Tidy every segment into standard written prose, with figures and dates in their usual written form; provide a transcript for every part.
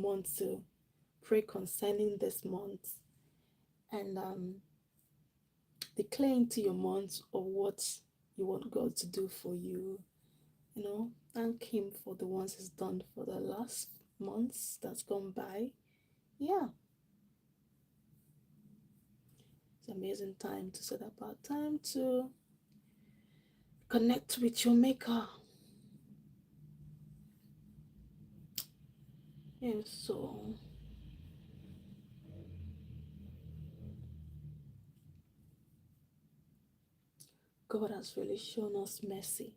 month to pray concerning this month and declare into your month of what you want God to do for you. You know, thank Him for the ones He's done for the last months that's gone by. Yeah, it's an amazing time to set apart time to connect with your Maker. Yeah, so God has really shown us mercy.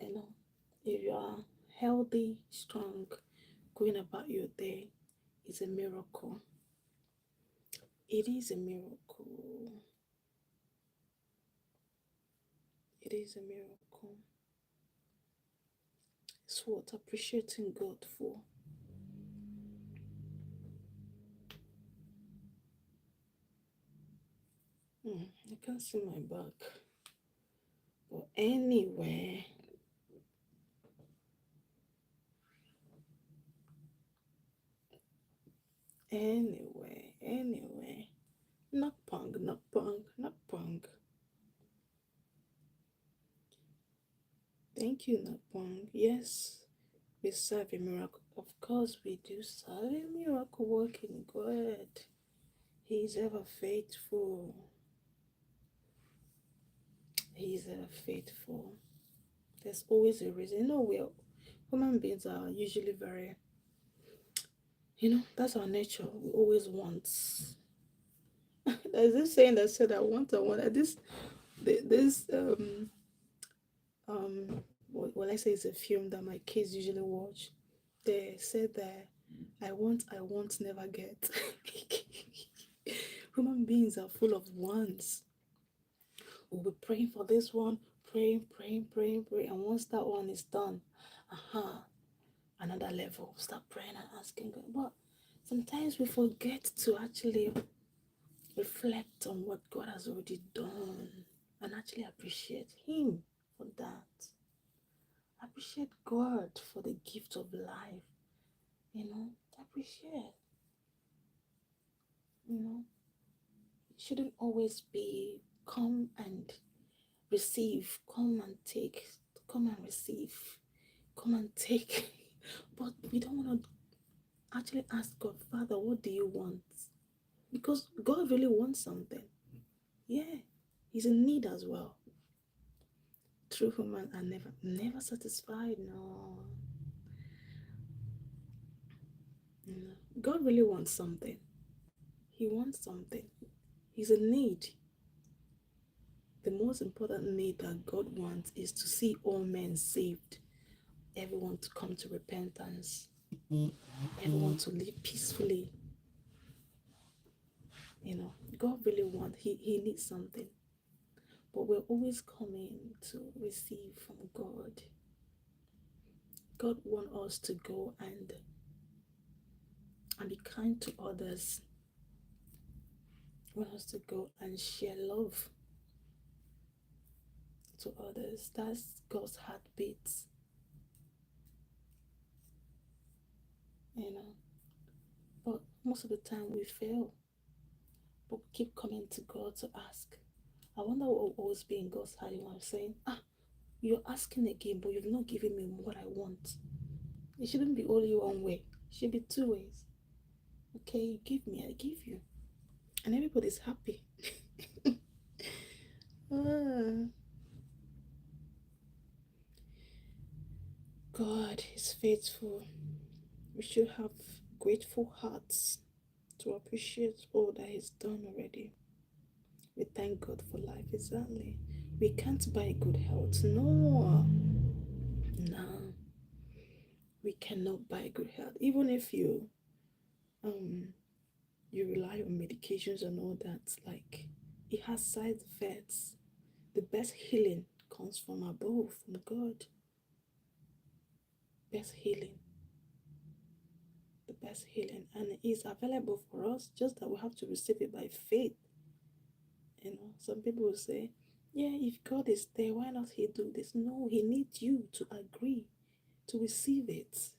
You know, if you are healthy, strong, going about your day, it's a miracle. It is a miracle. It is a miracle. It's worth appreciating God for. I can't see my back. But anyway, not punk, not punk, not punk. Thank you, not punk. Yes, we serve a miracle. Of course, we do serve a miracle working God. He's ever faithful. He's ever faithful. There's always a reason. You know, human beings are usually very, that's our nature. We always want. There's this saying that said, I want. Well, I say it's a film that my kids usually watch. They said that I want, never get. Human beings are full of wants. We'll be praying for this one, praying, and once that one is done, another level, start praying and asking God. But sometimes we forget to actually reflect on what God has already done and actually appreciate Him for that. Appreciate God for the gift of life. Appreciate. It shouldn't always be come and receive, come and take, come and receive, come and take. But we don't want to actually ask God, Father, what do you want? Because God really wants something. Yeah, He's in need as well. True human are never satisfied. No. God really wants something. He wants something. He's in need. The most important need that God wants is to see all men saved, everyone to come to repentance, everyone to live peacefully. God really wants, he needs something. But we're always coming to receive from God. God wants us to go and be kind to others. He wants us to go and share love to others. That's God's heartbeat. But most of the time we fail. But we keep coming to God to ask. I wonder what will always be in God's heart. I'm saying, you're asking again, but you've not given me what I want. It shouldn't be only one way. It should be two ways. Okay, you give me, I give you. And everybody's happy. God is faithful. We should have grateful hearts to appreciate all that He's done already. We thank God for life, exactly. We can't buy good health. No. We cannot buy good health. Even if you rely on medications and all that, like, it has side effects. The best healing comes from above, from God. Best healing. The best healing. And it is available for us, just that we have to receive it by faith. Some people will say, yeah, if God is there, why not He do this? No, He needs you to agree to receive it.